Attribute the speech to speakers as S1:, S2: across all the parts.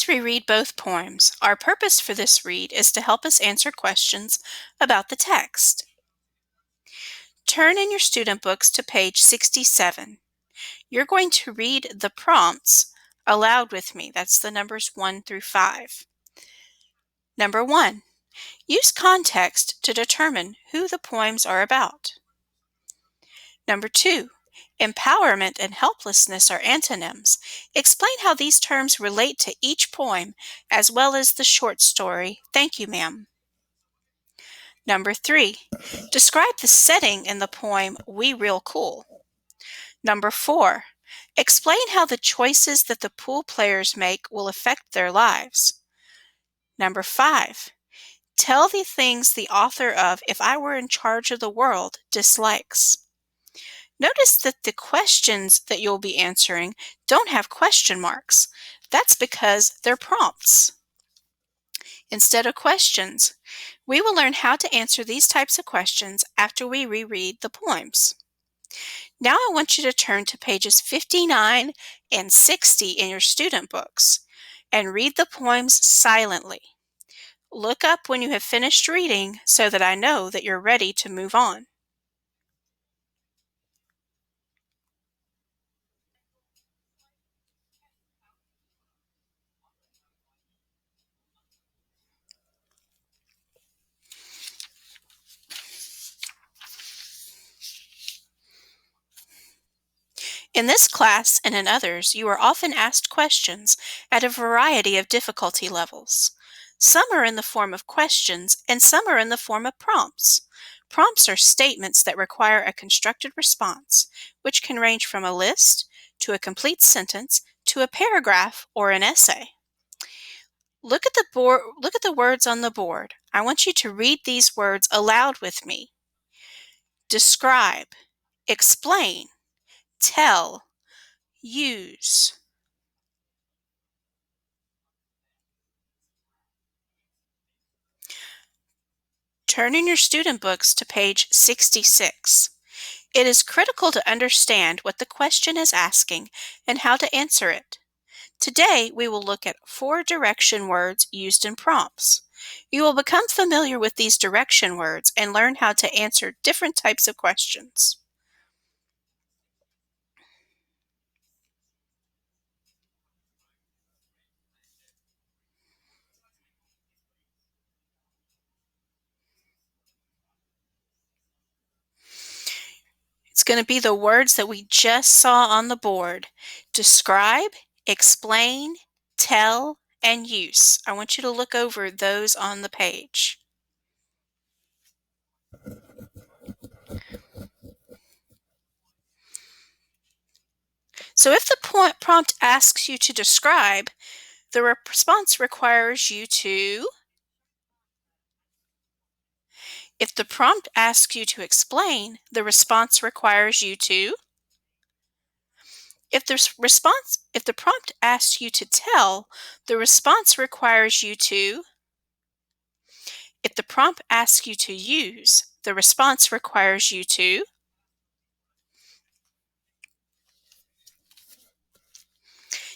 S1: Let's reread both poems. Our purpose for this read is to help us answer questions about the text. Turn in your student books to page 67. You're going to read the prompts aloud with me. That's the numbers 1 through 5. Number 1. Use context to determine who the poems are about. Number 2. Empowerment and helplessness are antonyms. Explain how these terms relate to each poem as well as the short story. Thank you, ma'am. Number 3. Describe the setting in the poem We Real Cool. Number 4. Explain how the choices that the pool players make will affect their lives. Number 5. Tell the things the author of If I Were in Charge of the World dislikes. Notice that the questions that you'll be answering don't have question marks. That's because they're prompts. Instead of questions, we will learn how to answer these types of questions after we reread the poems. Now I want you to turn to pages 59 and 60 in your student books and read the poems silently. Look up when you have finished reading so that I know that you're ready to move on. In this class and in others, you are often asked questions at a variety of difficulty levels. Some are in the form of questions and some are in the form of prompts. Prompts are statements that require a constructed response, which can range from a list to a complete sentence to a paragraph or an essay. Look at the words on the board. I want you to read these words aloud with me. Describe, explain, tell, use. Turn in your student books to page 66. It is critical to understand what the question is asking and how to answer it. Today, we will look at 4 direction words used in prompts. You will become familiar with these direction words and learn how to answer different types of questions. It's going to be the words that we just saw on the board. Describe, explain, tell, and use. I want you to look over those on the page. So if the prompt asks you to describe, the response requires you to. If the prompt asks you to explain, the response requires you to. If the prompt asks you to tell, the response requires you to. If the prompt asks you to use, the response requires you to.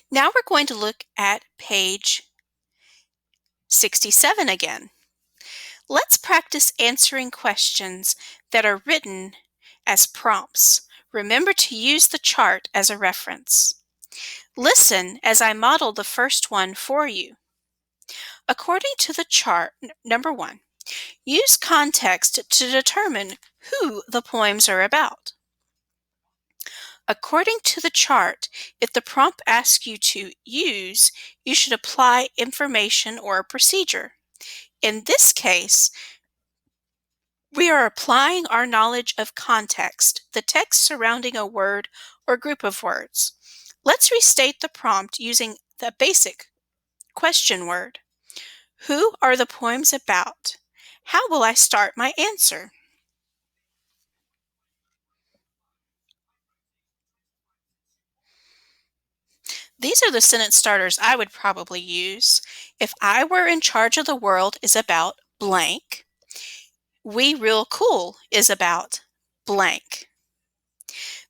S1: Now we're going to look at page 67 again. Let's practice answering questions that are written as prompts. Remember to use the chart as a reference. Listen as I model the first one for you. According to the chart, number 1, use context to determine who the poems are about. According to the chart, if the prompt asks you to use, you should apply information or a procedure. In this case, we are applying our knowledge of context, the text surrounding a word or group of words. Let's restate the prompt using the basic question word. Who are the poems about? How will I start my answer? These are the sentence starters I would probably use. If I Were in Charge of the World is about blank. We Real Cool is about blank.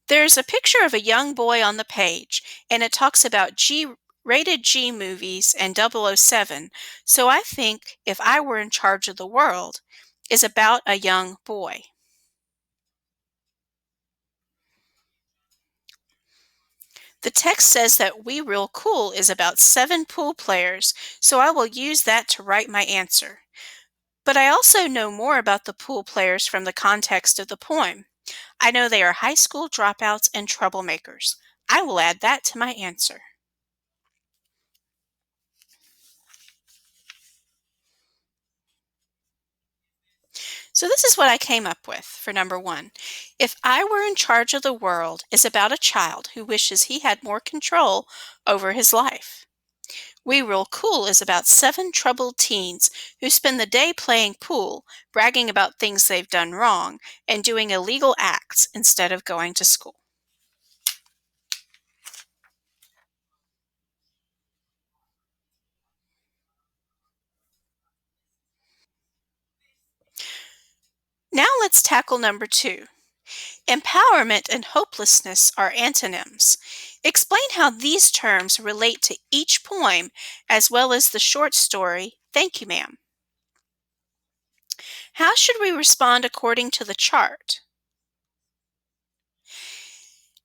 S1: There's a picture of a young boy on the page, and it talks about G rated G movies, and 007, so I think If I Were in Charge of the World is about a young boy. The text says that We Real Cool is about 7 pool players, so I will use that to write my answer. But I also know more about the pool players from the context of the poem. I know they are high school dropouts and troublemakers. I will add that to my answer. So this is what I came up with for number 1. If I Were in Charge of the World is about a child who wishes he had more control over his life. We Real Cool is about 7 troubled teens who spend the day playing pool, bragging about things they've done wrong, and doing illegal acts instead of going to school. Now let's tackle number 2. Empowerment and hopelessness are antonyms. Explain how these terms relate to each poem as well as the short story, Thank You, Ma'am. How should we respond according to the chart?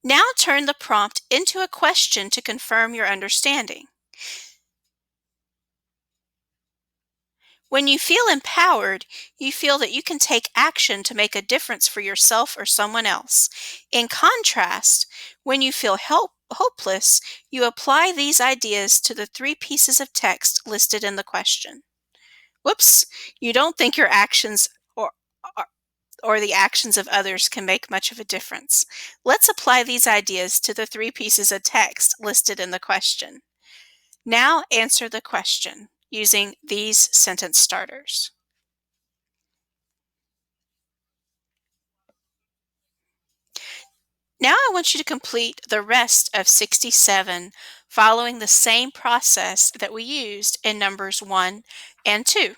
S1: Now turn the prompt into a question to confirm your understanding. When you feel empowered, you feel that you can take action to make a difference for yourself or someone else. In contrast, when you feel hopeless, you apply these ideas to the 3 pieces of text listed in the question. Whoops, you don't think your actions or, or the actions of others can make much of a difference. Let's apply these ideas to the 3 pieces of text listed in the question. Now answer the question using these sentence starters. Now I want you to complete the rest of 67 following the same process that we used in numbers 1 and 2.